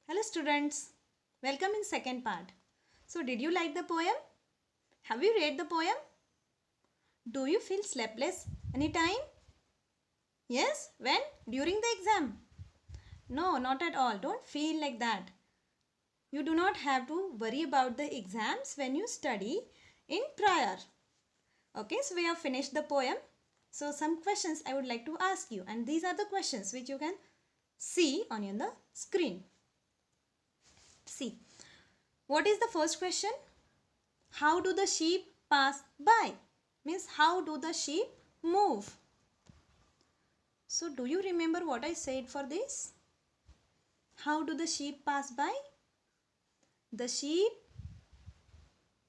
Hello students, welcome in second part. So did you like the poem? Have you read the poem? Do you feel sleepless anytime? Yes, when? During the exam? No, not at all. Don't feel like that. You do not have to worry about the exams when you study in prior. Okay, so we have finished the poem. So some questions I would like to ask you, and these are the questions which you can see on the screen. See, what is the first question? How do the sheep pass by? Means how do the sheep move? So do you remember what I said for this? How do the sheep pass by? The sheep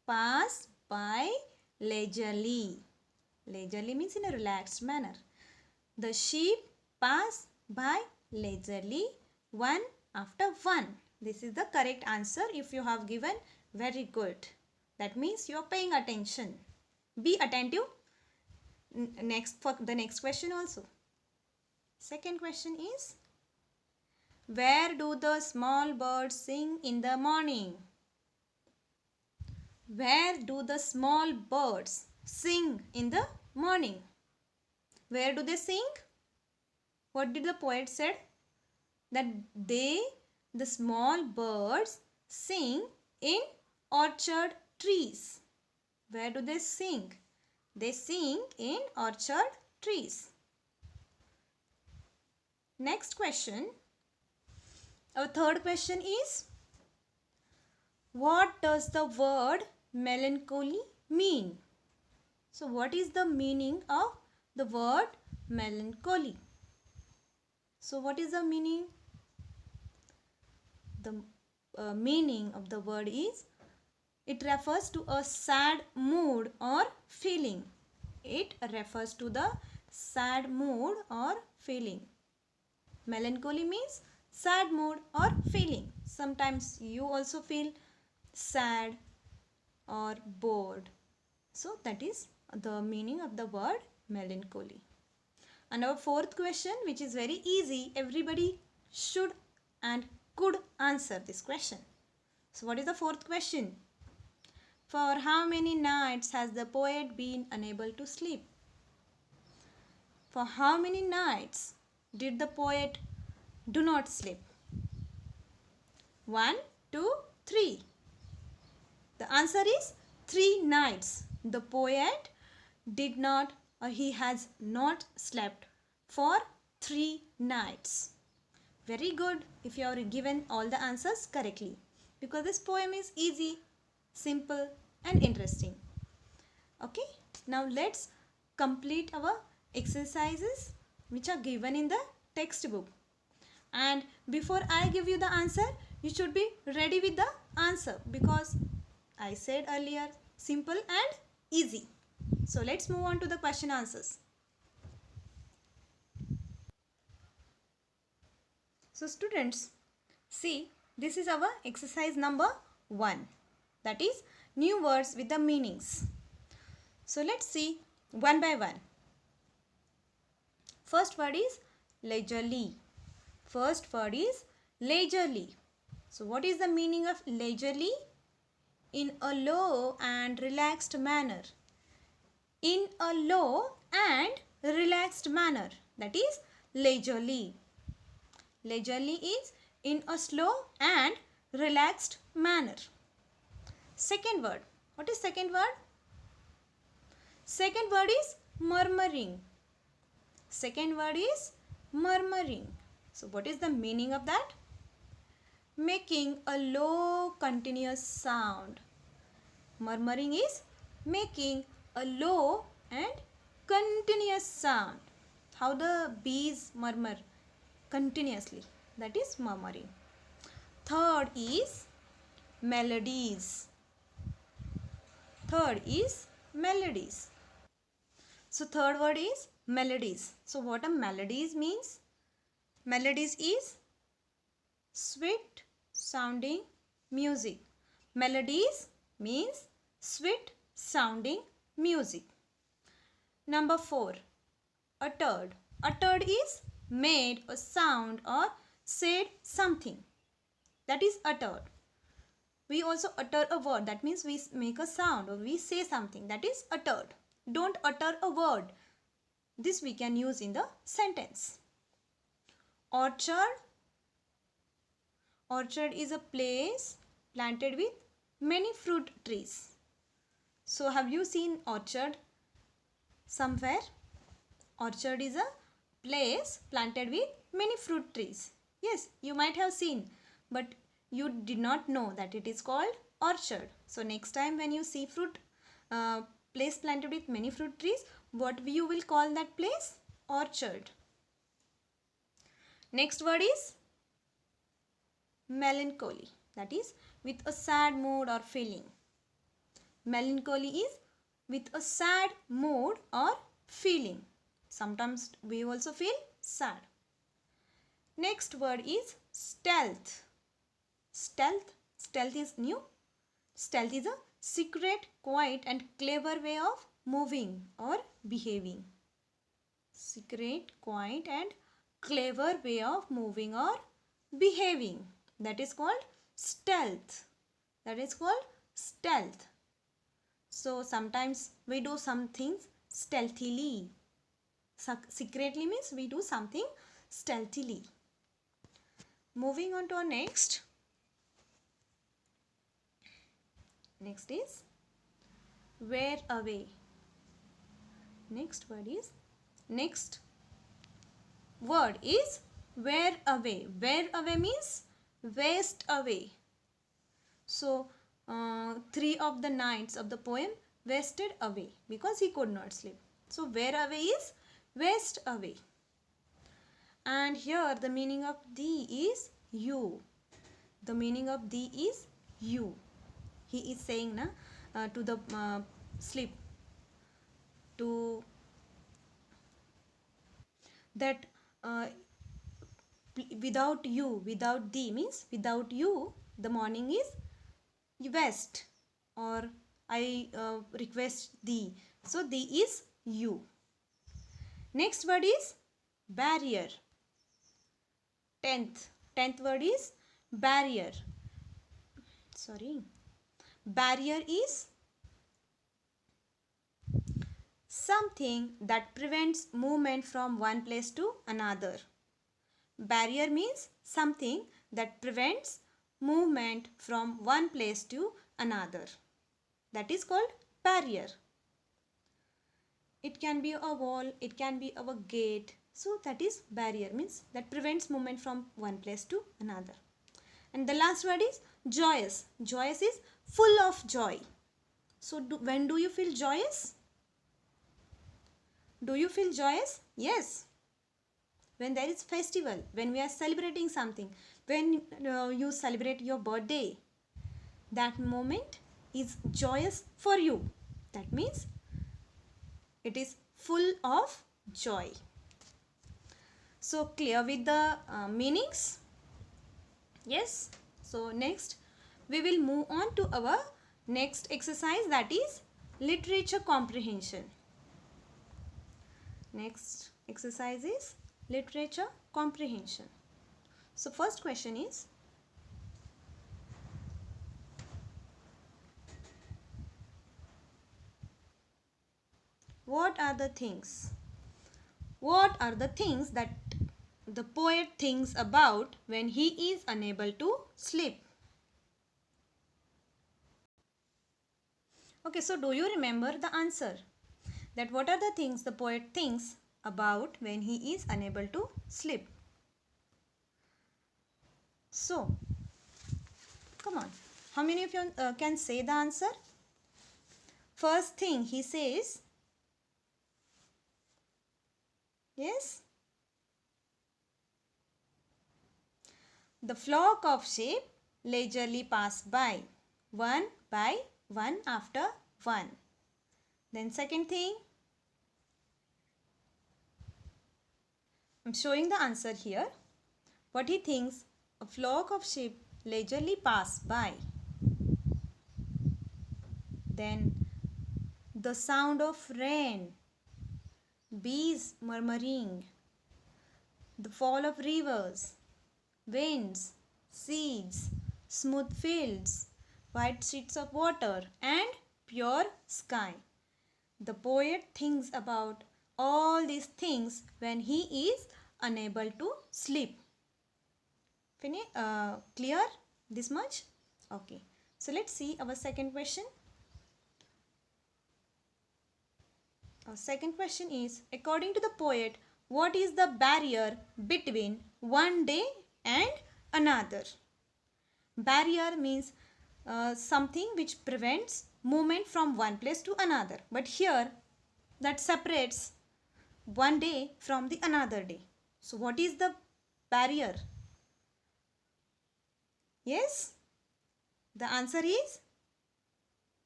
pass by leisurely. Leisurely means in a relaxed manner. The sheep pass by leisurely one after one. This is the correct answer if you have given very good. That means you are paying attention. Be attentive next for the next question also. Second question is, where do the small birds sing in the morning? Where do the small birds sing in the morning? Where do they sing? What did the poet said? That the small birds sing in orchard trees. Where do they sing? They sing in orchard trees. Next question. Our third question is, what does the word melancholy mean? So what is the meaning of the word melancholy? So what is the meaning? The meaning of the word is, it refers to a sad mood or feeling. It refers to the sad mood or feeling. Melancholy means sad mood or feeling. Sometimes you also feel sad or bored. So that is the meaning of the word melancholy. And our fourth question, which is very easy, everybody should and could answer this question. So what is the fourth question? For how many nights has the poet been unable to sleep? For how many nights did the poet do not sleep? 1, 2, 3. The answer is 3 nights. The poet did not, or he has not slept for 3 nights. Very good if you are given all the answers correctly, because this poem is easy, simple and interesting. Okay, now let's complete our exercises which are given in the textbook. And before I give you the answer, you should be ready with the answer, because I said earlier, simple and easy. So let's move on to the question answers. So students, see, this is our exercise number 1. That is new words with the meanings. So let's see one by one. First word is leisurely. First word is leisurely. So what is the meaning of leisurely? In a low and relaxed manner. In a low and relaxed manner. That is leisurely. Leisurely is in a slow and relaxed manner. Second word. What is second word? Second word is murmuring. Second word is murmuring. So what is the meaning of that? Making a low continuous sound. Murmuring is making a low and continuous sound. How the bees murmur continuously. That is murmuring. Third is melodies. Third is melodies. So third word is melodies. So what a melodies means? Melodies is sweet sounding music. Melodies means sweet sounding music. Number 4, uttered. Uttered is made a sound or said something. That is uttered. We also utter a word. That means we make a sound or we say something. That is uttered. Don't utter a word. This we can use in the sentence. Orchard. Orchard is a place planted with many fruit trees. So have you seen orchard somewhere? Orchard is a place planted with many fruit trees. Yes, you might have seen, but you did not know that it is called orchard. So next time when you see place planted with many fruit trees, what you will call that place? Orchard. Next word is melancholy. That is with a sad mood or feeling. Melancholy is with a sad mood or feeling. Sometimes we also feel sad. Next word is stealth. Stealth is new. Stealth is a secret, quiet and clever way of moving or behaving. Secret, quiet and clever way of moving or behaving. That is called stealth. That is called stealth. So sometimes we do some things stealthily. Secretly means we do something stealthily. Moving on to our next. Next is wear away. Next word is wear away. Wear away means waste away. So 3 of the nights of the poem wasted away because he could not sleep. So wear away is waste away. And here the meaning of thee is you. The meaning of thee is you. He is saying to the sleep, to that without you, without thee means without you, the morning is waste, or I request thee. So thee is you. Next word is barrier. 10th word is barrier. Barrier is something that prevents movement from one place to another. Barrier means something that prevents movement from one place to another. That is called barrier. It can be a wall, it can be a gate. So that is barrier, means that prevents movement from one place to another. And the last word is joyous. Joyous is full of joy. So when do you feel joyous? Do you feel joyous? Yes. When there is festival, when we are celebrating something, when you celebrate your birthday, that moment is joyous for you. That means it is full of joy. So clear with the meanings? Yes. So next we will move on to our next exercise, that is literature comprehension. Next exercise is literature comprehension. So first question is, what are the things that the poet thinks about when he is unable to sleep? Okay, so do you remember the answer? That what are the things the poet thinks about when he is unable to sleep? So, come on. How many of you can say the answer? First thing he says, yes? The flock of sheep leisurely passed by one after one. Then second thing, I'm showing the answer here. What he thinks, a flock of sheep leisurely passed by. Then the sound of rain, bees murmuring, the fall of rivers, winds, seeds, smooth fields, white sheets of water, and pure sky. The poet thinks about all these things when he is unable to sleep. Clear this much? Okay. So let's see our second question. Our second question is, according to the poet, what is the barrier between one day and another? Barrier means something which prevents movement from one place to another. But here that separates one day from the another day. So what is the barrier? Yes? The answer is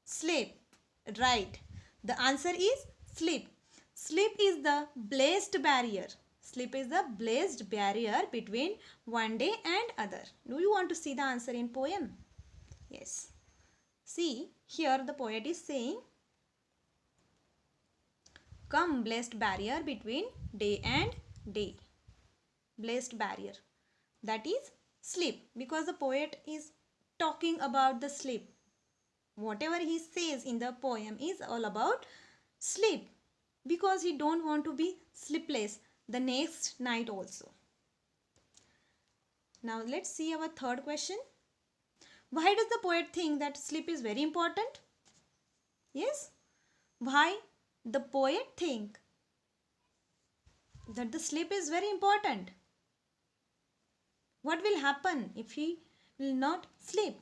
sleep. Right. The answer is sleep. Sleep is the blazed barrier. Sleep is the blazed barrier between one day and other. Do you want to see the answer in poem? Yes. See, here the poet is saying, come blazed barrier between day and day. Blazed barrier. That is sleep, because the poet is talking about the sleep. Whatever he says in the poem is all about sleep, because he don't want to be sleepless the next night also. Now let's see our third question. Why does the poet think that sleep is very important? Yes, why the poet think that the sleep is very important? What will happen if he will not sleep?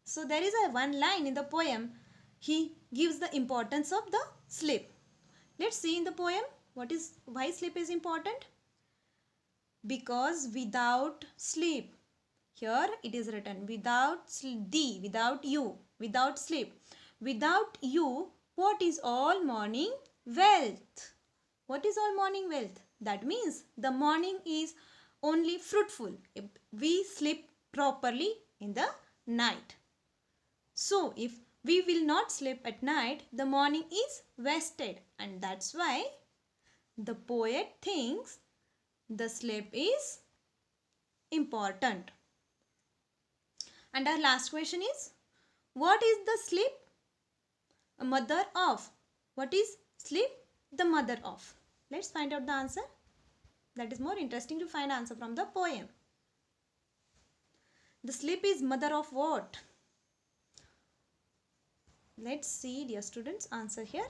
So there is a one line in the poem, he gives the importance of the sleep. Let's see in the poem why sleep is important. Because without sleep, here it is written without you, without sleep. Without you, what is all morning wealth? What is all morning wealth? That means the morning is only fruitful if we sleep properly in the night. So if we will not sleep at night, the morning is wasted, and that's why the poet thinks the sleep is important. And our last question is, what is the sleep a mother of? What is sleep the mother of? Let's find out the answer. That is more interesting to find answer from the poem. The sleep is mother of what? Let's see, dear students, answer here.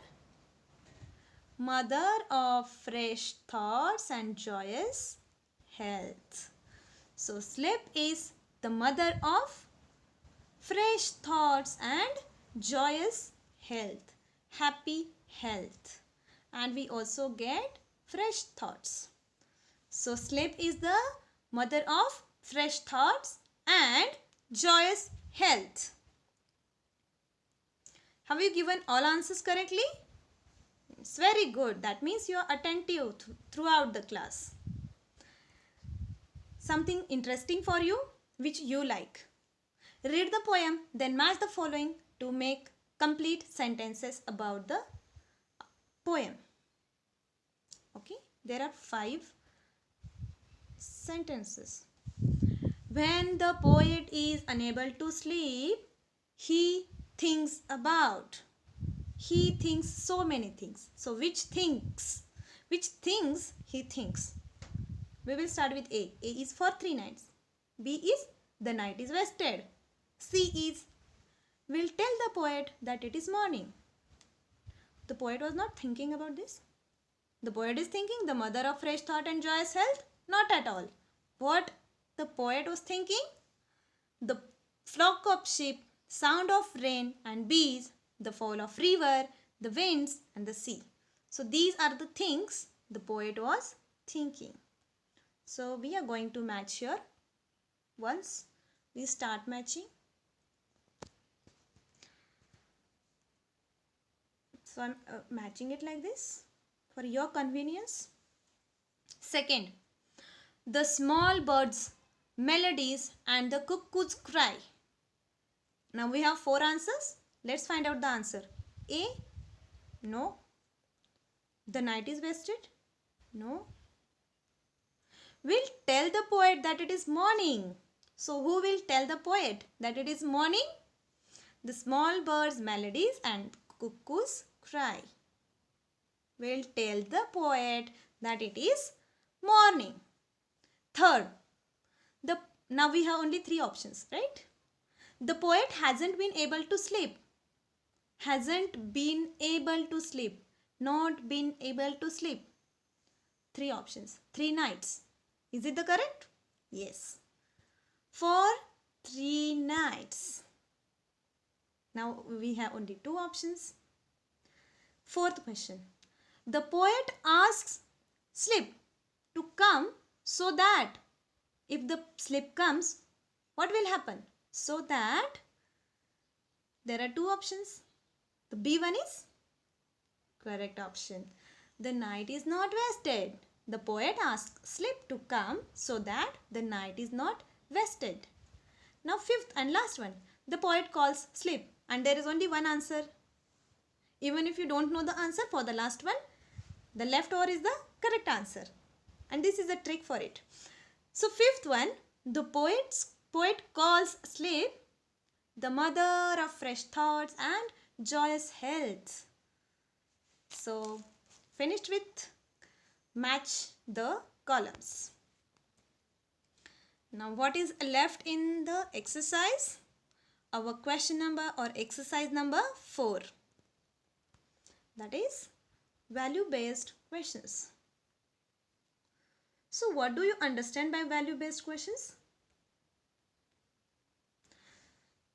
Mother of fresh thoughts and joyous health. So sleep is the mother of fresh thoughts and joyous health, happy health. And we also get fresh thoughts. So sleep is the mother of fresh thoughts and joyous health. Have you given all answers correctly? It's very good. That means you are attentive throughout the class. Something interesting for you which you like. Read the poem, then match the following to make complete sentences about the poem. Okay, there are 5 sentences. When the poet is unable to sleep, he thinks about. He thinks so many things. So which things he thinks? We will start with A. A is for 3 nights. B is the night is wasted. C is will tell the poet that it is morning. The poet was not thinking about this. The poet is thinking the mother of fresh thought and joyous health? Not at all. What the poet was thinking? The flock of sheep, sound of rain and bees, the fall of river, the winds and the sea. So these are the things the poet was thinking. So we are going to match here. Once we start matching. So I'm matching it like this for your convenience. Second, the small birds' melodies and the cuckoo's cry. Now we have 4 answers. Let's find out the answer. A, no. The night is wasted? No. We'll tell the poet that it is morning. So who will tell the poet that it is morning? The small birds' melodies and cuckoo's cry will tell the poet that it is morning. Third, now we have only three options, right? The poet hasn't been able to sleep. Hasn't been able to sleep. Not been able to sleep. Three options. 3 nights. Is it the correct? Yes. For 3 nights. Now we have only 2 options. Fourth question. The poet asks sleep to come so that if the sleep comes, what will happen? So that there are 2 options. The B one is correct option. The night is not wasted. The poet asks sleep to come so that the night is not wasted. Now fifth and last one. The poet calls sleep and there is only one answer. Even if you don't know the answer for the last one, the leftover is the correct answer. And this is a trick for it. So fifth one, the poet calls sleep the mother of fresh thoughts and joyous health. So finished with match the columns. Now what is left in the exercise? Our question number or exercise number 4. That is value based questions. So what do you understand by value based questions?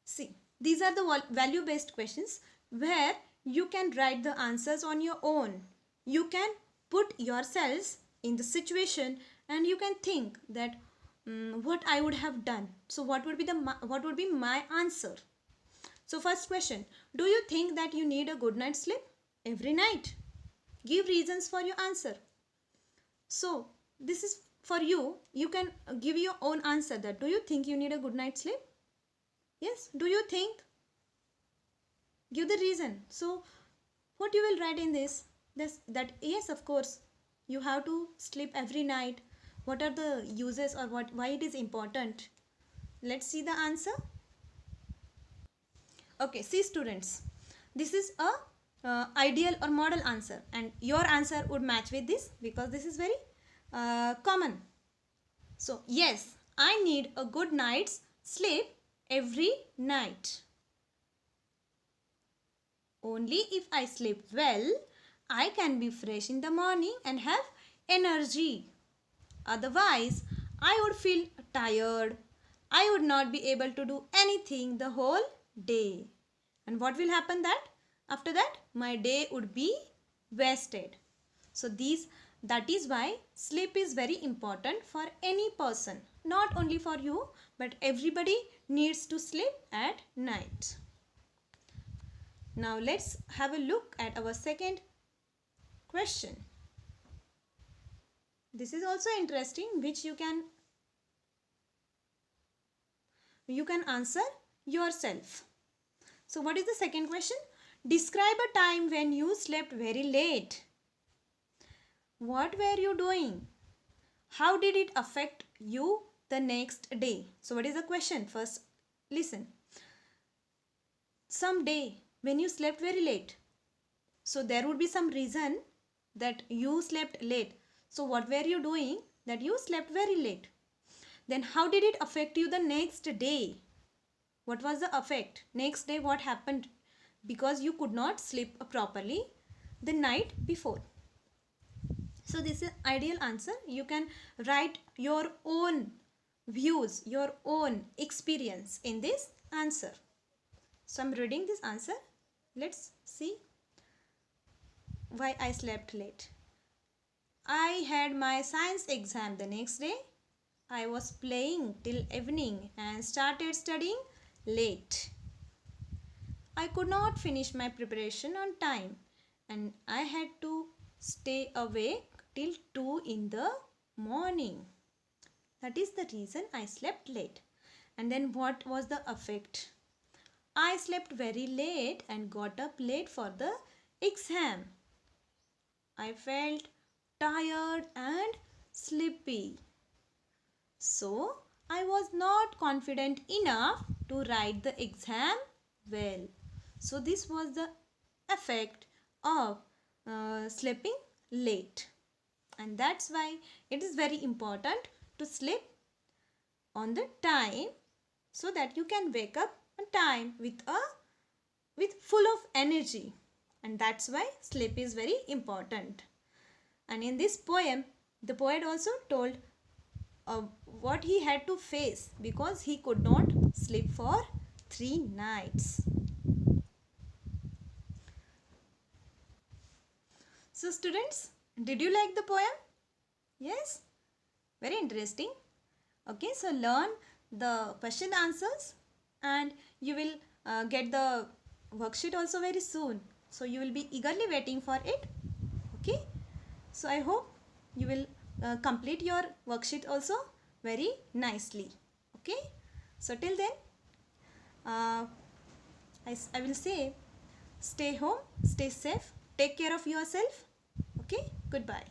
See, these are the value based questions where you can write the answers on your own. You can put yourselves in the situation and you can think that what I would have done. So what would be my answer? So first question, do you think that you need a good night's sleep every night? Give reasons for your answer. So this is for you. You can give your own answer that do you think you need a good night's sleep? Yes. Do you think? Give the reason. So what you will write in this? That yes, of course, you have to sleep every night. What are the uses or why it is important? Let's see the answer. Okay, see students, this is a ideal or model answer and your answer would match with this because this is very common. So yes, I need a good night's sleep every night. Only if I sleep well, I can be fresh in the morning and have energy. Otherwise, I would feel tired. I would not be able to do anything the whole day. And what will happen that? After that, my day would be wasted. So that is why sleep is very important for any person. Not only for you, but everybody needs to sleep at night. Now let's have a look at our second question. This is also interesting, which you can answer yourself. So what is the second question? Describe a time when you slept very late. What were you doing? How did it affect you the next day? So what is the question? First, listen. Some day when you slept very late. So there would be some reason that you slept late. So what were you doing that you slept very late? Then how did it affect you the next day? What was the effect? Next day what happened? Because you could not sleep properly the night before. So this is ideal answer. You can write your own views, your own experience in this answer. So I'm reading this answer. Let's see why I slept late. I had my science exam the next day. I was playing till evening and started studying late. I could not finish my preparation on time and I had to stay awake till 2 in the morning. That is the reason I slept late. And then what was the effect? I slept very late and got up late for the exam. I felt tired and sleepy. So I was not confident enough to write the exam well. So this was the effect of sleeping late. And that's why it is very important to sleep on the time so that you can wake up on time with full of energy. And that's why sleep is very important. And in this poem, the poet also told what he had to face because he could not sleep for 3 nights. So students, did you like the poem? Yes? Very interesting. Okay, so learn the question answers and you will get the worksheet also very soon. So you will be eagerly waiting for it. Okay, so I hope you will complete your worksheet also very nicely. Okay, so till then I will say stay home, stay safe, take care of yourself. Okay, goodbye.